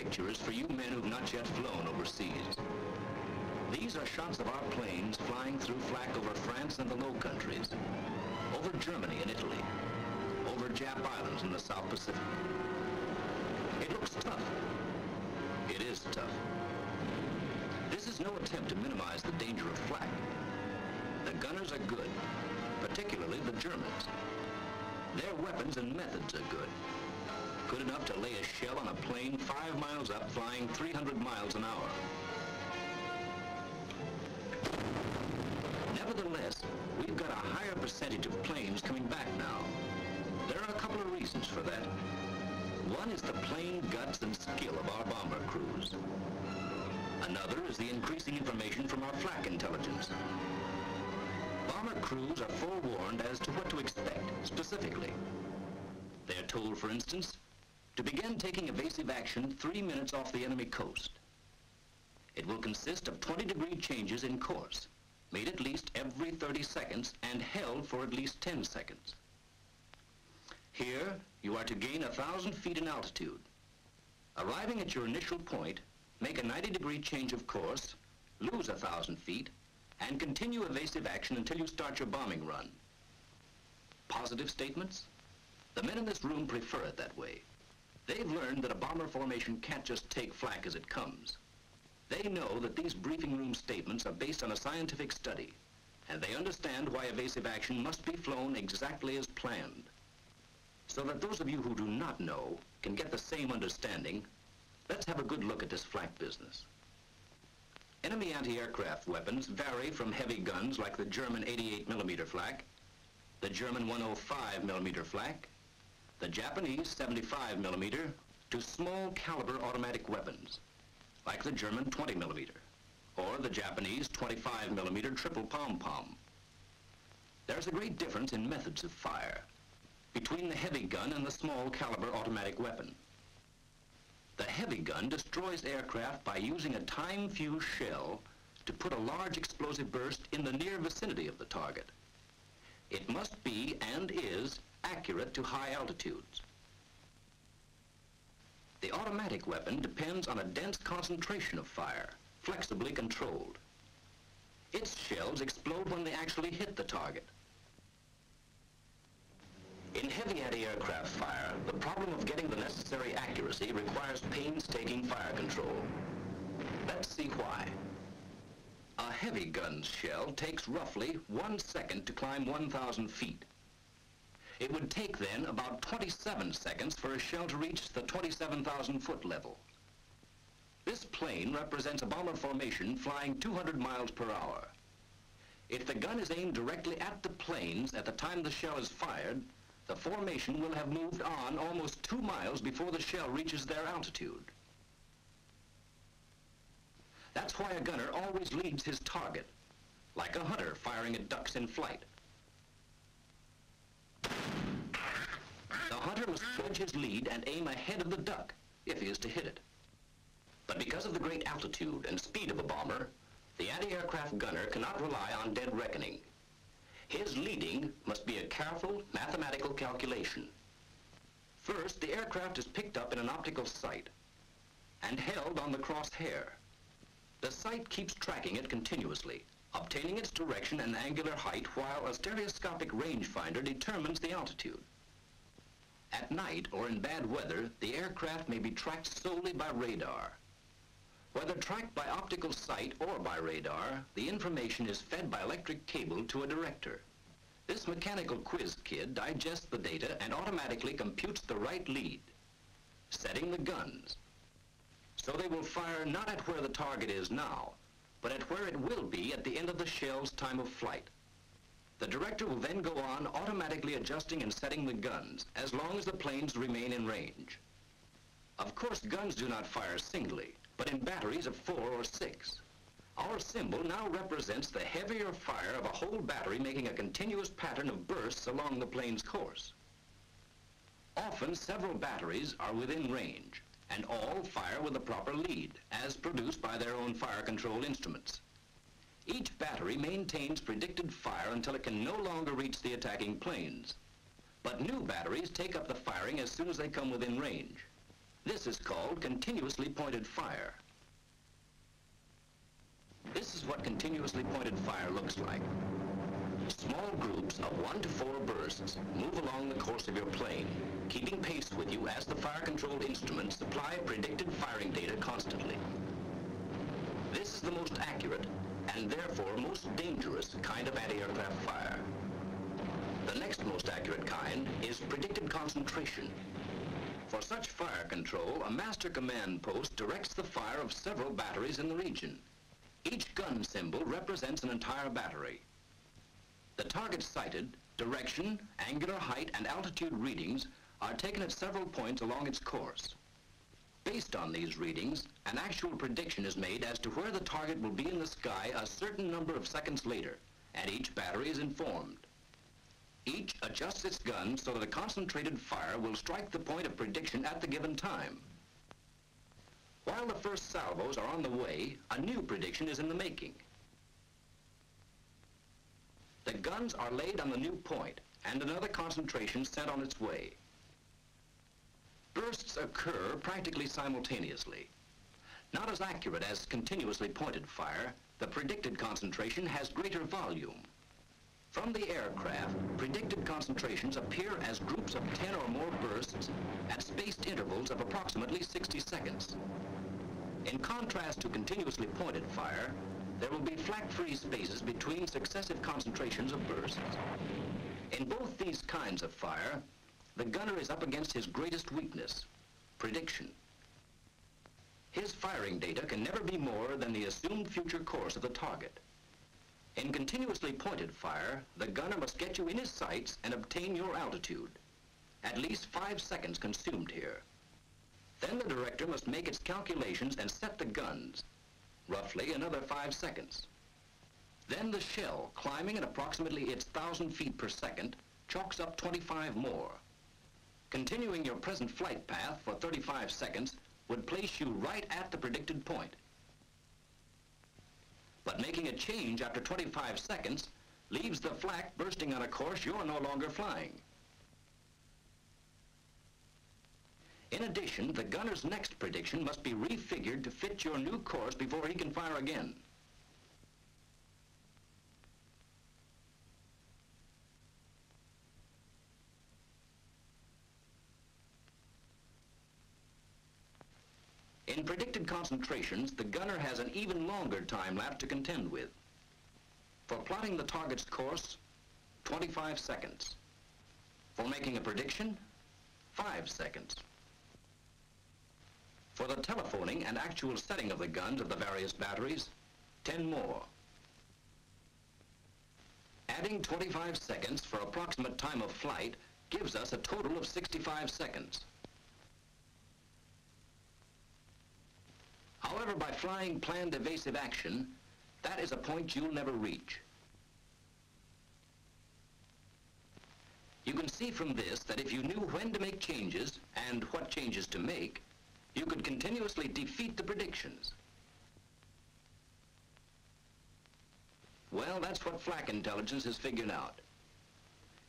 picture is for you men who've not yet flown overseas. These are shots of our planes flying through Flak over France and the Low Countries, over Germany and Italy, over Jap Islands in the South Pacific. It looks tough. It is tough. This is no attempt to minimize the danger of flak. The gunners are good, particularly the Germans. Their weapons and methods are good. Good enough to lay a shell on a plane 5 miles up, flying 300 miles an hour. Nevertheless, we've got a higher percentage of planes coming back now. There are a couple of reasons for that. One is the plain guts and skill of our bomber crews. Another is the increasing information from our flak intelligence. Bomber crews are forewarned as to what to expect, specifically. They are told, for instance, to begin taking evasive action 3 minutes off the enemy coast. It will consist of 20-degree changes in course, made at least every 30 seconds and held for at least 10 seconds. Here, you are to gain 1,000 feet in altitude. Arriving at your initial point, make a 90-degree change of course, lose 1,000 feet, and continue evasive action until you start your bombing run. Positive statements? The men in this room prefer it that way. They've learned that a bomber formation can't just take flak as it comes. They know that these briefing room statements are based on a scientific study, and they understand why evasive action must be flown exactly as planned. So that those of you who do not know can get the same understanding, let's have a good look at this flak business. Enemy anti-aircraft weapons vary from heavy guns like the German 88mm flak, the German 105mm flak, the Japanese 75mm, to small caliber automatic weapons like the German 20mm or the Japanese 25mm triple pom-pom. There's a great difference in methods of fire between the heavy gun and the small caliber automatic weapon. The heavy gun destroys aircraft by using a time-fused shell to put a large explosive burst in the near vicinity of the target. It must be, and is, accurate to high altitudes. The automatic weapon depends on a dense concentration of fire, flexibly controlled. Its shells explode when they actually hit the target. In heavy anti-aircraft fire, the problem of getting the necessary accuracy requires painstaking fire control. Let's see why. A heavy gun's shell takes roughly 1 second to climb 1,000 feet. It would take then about 27 seconds for a shell to reach the 27,000 foot level. This plane represents a bomber formation flying 200 miles per hour. If the gun is aimed directly at the planes at the time the shell is fired, the formation will have moved on almost 2 miles before the shell reaches their altitude. That's why a gunner always leads his target, like a hunter firing at ducks in flight. The hunter must judge his lead and aim ahead of the duck, if he is to hit it. But because of the great altitude and speed of a bomber, the anti-aircraft gunner cannot rely on dead reckoning. His leading must be a careful mathematical calculation. First, the aircraft is picked up in an optical sight and held on the crosshair. The sight keeps tracking it continuously, obtaining its direction and angular height while a stereoscopic rangefinder determines the altitude. At night or in bad weather, the aircraft may be tracked solely by radar. Whether tracked by optical sight or by radar, the information is fed by electric cable to a director. This mechanical quiz kid digests the data and automatically computes the right lead, setting the guns. So they will fire not at where the target is now, but at where it will be at the end of the shell's time of flight. The director will then go on automatically adjusting and setting the guns as long as the planes remain in range. Of course, guns do not fire singly, but in batteries of 4 or 6. Our symbol now represents the heavier fire of a whole battery making a continuous pattern of bursts along the plane's course. Often, several batteries are within range, and all fire with the proper lead, as produced by their own fire control instruments. Each battery maintains predicted fire until it can no longer reach the attacking planes. But new batteries take up the firing as soon as they come within range. This is called continuously pointed fire. This is what continuously pointed fire looks like. Small groups of 1 to 4 bursts move along the course of your plane, keeping pace with you as the fire control instruments supply predicted firing data constantly. This is the most accurate and therefore most dangerous kind of anti-aircraft fire. The next most accurate kind is predicted concentration. For such fire control, a master command post directs the fire of several batteries in the region. Each gun symbol represents an entire battery. The target sighted, direction, angular height, and altitude readings are taken at several points along its course. Based on these readings, an actual prediction is made as to where the target will be in the sky a certain number of seconds later, and each battery is informed. Each adjusts its gun so that a concentrated fire will strike the point of prediction at the given time. While the first salvos are on the way, a new prediction is in the making. The guns are laid on the new point, and another concentration sent on its way. Bursts occur practically simultaneously. Not as accurate as continuously pointed fire, the predicted concentration has greater volume. From the aircraft, predicted concentrations appear as groups of 10 or more bursts at spaced intervals of approximately 60 seconds. In contrast to continuously pointed fire, there will be flak-free spaces between successive concentrations of bursts. In both these kinds of fire, the gunner is up against his greatest weakness, prediction. His firing data can never be more than the assumed future course of the target. In continuously pointed fire, the gunner must get you in his sights and obtain your altitude. At least 5 seconds consumed here. Then the director must make its calculations and set the guns. Roughly another 5 seconds. Then the shell, climbing at approximately its 1,000 feet per second, chalks up 25 more. Continuing your present flight path for 35 seconds would place you right at the predicted point. But making a change after 25 seconds leaves the flak bursting on a course you're no longer flying. In addition, the gunner's next prediction must be refigured to fit your new course before he can fire again. In predicted concentrations, the gunner has an even longer time lapse to contend with. For plotting the target's course, 25 seconds. For making a prediction, 5 seconds. For the telephoning and actual setting of the guns of the various batteries, 10 more. Adding 25 seconds for approximate time of flight gives us a total of 65 seconds. However, by flying planned evasive action, that is a point you'll never reach. You can see from this that if you knew when to make changes and what changes to make, you could continuously defeat the predictions. Well, that's what flak intelligence has figured out.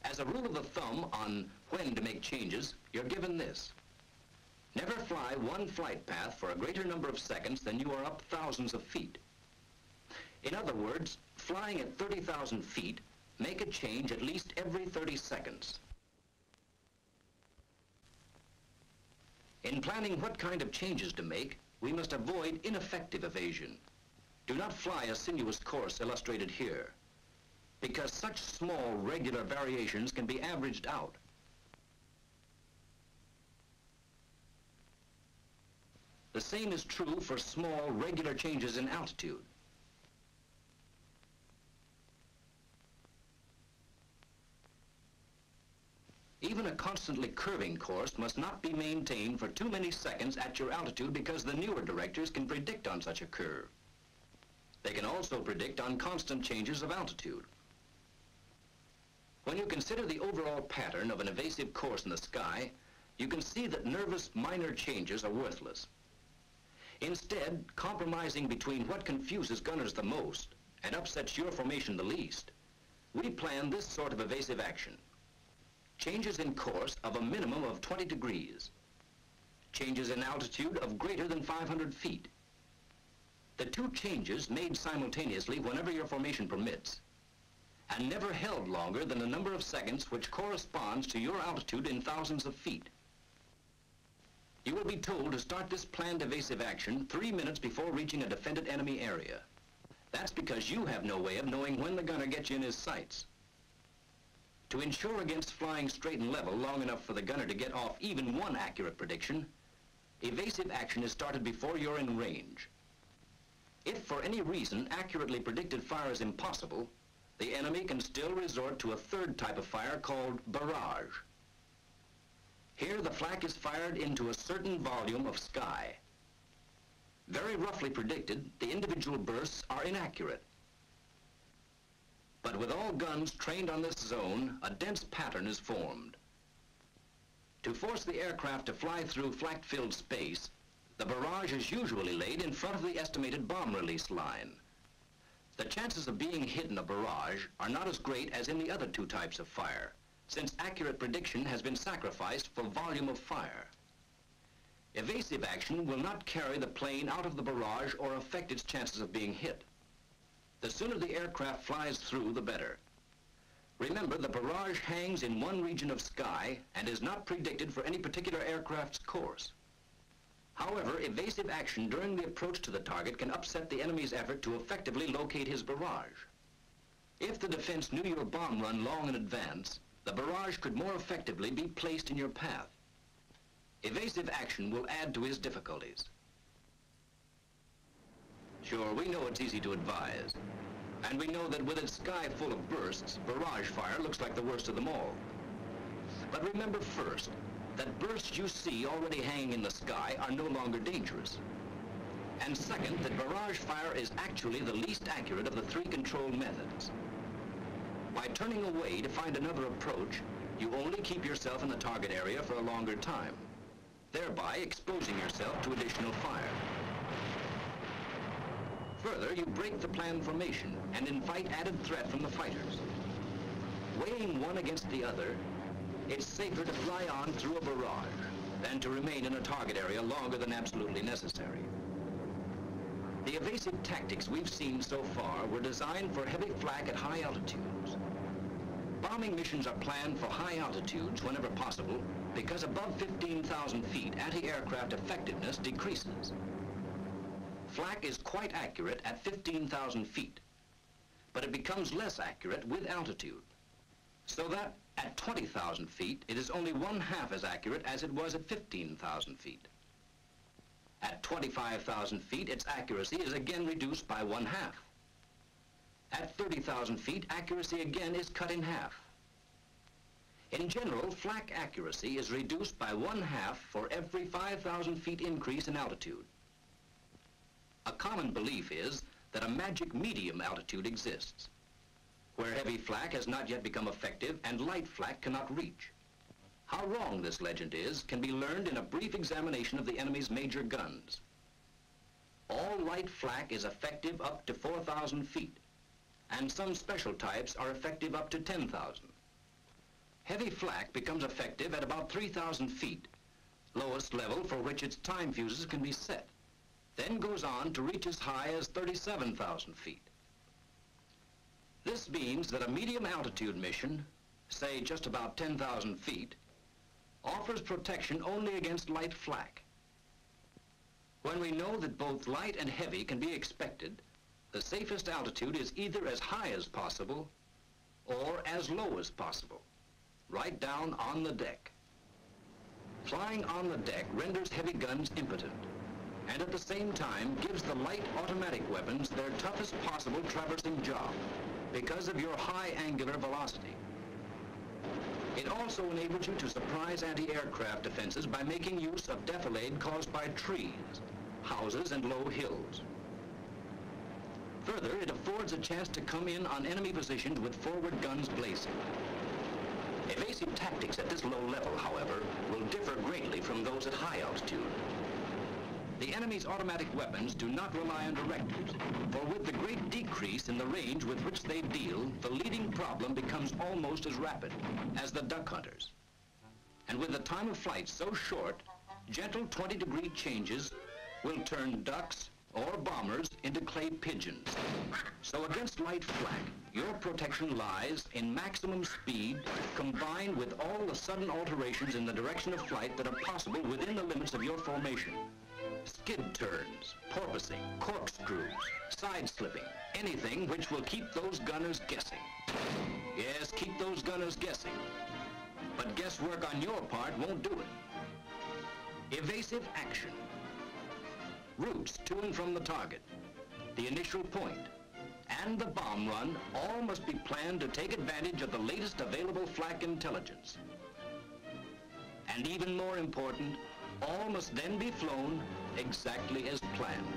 As a rule of the thumb on when to make changes, you're given this. Never fly one flight path for a greater number of seconds than you are up thousands of feet. In other words, flying at 30,000 feet, make a change at least every 30 seconds. In planning what kind of changes to make, we must avoid ineffective evasion. Do not fly a sinuous course illustrated here, because such small, regular variations can be averaged out. The same is true for small, regular changes in altitude. Even a constantly curving course must not be maintained for too many seconds at your altitude because the newer directors can predict on such a curve. They can also predict on constant changes of altitude. When you consider the overall pattern of an evasive course in the sky, you can see that nervous minor changes are worthless. Instead, compromising between what confuses gunners the most and upsets your formation the least, we plan this sort of evasive action. Changes in course of a minimum of 20 degrees. changes in altitude of greater than 500 feet. The two changes made simultaneously whenever your formation permits, and never held longer than a number of seconds which corresponds to your altitude in thousands of feet. You will be told to start this planned evasive action 3 minutes before reaching a defended enemy area. That's because you have no way of knowing when the gunner gets you in his sights. To ensure against flying straight and level long enough for the gunner to get off even one accurate prediction, evasive action is started before you're in range. If for any reason accurately predicted fire is impossible, the enemy can still resort to a third type of fire called barrage. Here the flak is fired into a certain volume of sky. Very roughly predicted, the individual bursts are inaccurate. But with all guns trained on this zone, a dense pattern is formed. To force the aircraft to fly through flak-filled space, the barrage is usually laid in front of the estimated bomb release line. The chances of being hit in a barrage are not as great as in the other two types of fire, since accurate prediction has been sacrificed for volume of fire. Evasive action will not carry the plane out of the barrage or affect its chances of being hit. The sooner the aircraft flies through, the better. Remember, the barrage hangs in one region of sky and is not predicted for any particular aircraft's course. However, evasive action during the approach to the target can upset the enemy's effort to effectively locate his barrage. If the defense knew your bomb run long in advance, the barrage could more effectively be placed in your path. Evasive action will add to his difficulties. Sure, we know it's easy to advise. And we know that with its sky full of bursts, barrage fire looks like the worst of them all. But remember first, that bursts you see already hanging in the sky are no longer dangerous. And second, that barrage fire is actually the least accurate of the three control methods. By turning away to find another approach, you only keep yourself in the target area for a longer time, thereby exposing yourself to additional fire. Further, you break the planned formation and invite added threat from the fighters. Weighing one against the other, it's safer to fly on through a barrage than to remain in a target area longer than absolutely necessary. The evasive tactics we've seen so far were designed for heavy flak at high altitudes. Bombing missions are planned for high altitudes whenever possible because above 15,000 feet, anti-aircraft effectiveness decreases. Flak is quite accurate at 15,000 feet, but it becomes less accurate with altitude, so that at 20,000 feet, it is only 1/2 as accurate as it was at 15,000 feet. At 25,000 feet, its accuracy is again reduced by 1/2. At 30,000 feet, accuracy again is cut in half. In general, flak accuracy is reduced by 1/2 for every 5,000 feet increase in altitude. A common belief is that a magic medium altitude exists, where heavy flak has not yet become effective and light flak cannot reach. How wrong this legend is can be learned in a brief examination of the enemy's major guns. All light flak is effective up to 4,000 feet, and some special types are effective up to 10,000. Heavy flak becomes effective at about 3,000 feet, lowest level for which its time fuses can be set, then goes on to reach as high as 37,000 feet. This means that a medium altitude mission, say just about 10,000 feet, offers protection only against light flak. When we know that both light and heavy can be expected, the safest altitude is either as high as possible or as low as possible, right down on the deck. Flying on the deck renders heavy guns impotent, and at the same time gives the light automatic weapons their toughest possible traversing job because of your high angular velocity. It also enables you to surprise anti-aircraft defenses by making use of defilade caused by trees, houses, and low hills. Further, it affords a chance to come in on enemy positions with forward guns blazing. Evasive tactics at this low level, however, will differ greatly from those at high altitude. The enemy's automatic weapons do not rely on directors, for with the great decrease in the range with which they deal, the leading problem becomes almost as rapid as the duck hunters. And with the time of flight so short, Gentle 20-degree changes will turn ducks or bombers into clay pigeons. So against light flak, your protection lies in maximum speed combined with all the sudden alterations in the direction of flight that are possible within the limits of your formation. Skid turns, porpoising, corkscrews, side-slipping, anything which will keep those gunners guessing. Yes, keep those gunners guessing. But guesswork on your part won't do it. Evasive action. Routes to and from the target, the initial point, and the bomb run all must be planned to take advantage of the latest available flak intelligence. And even more important, all must then be flown exactly as planned.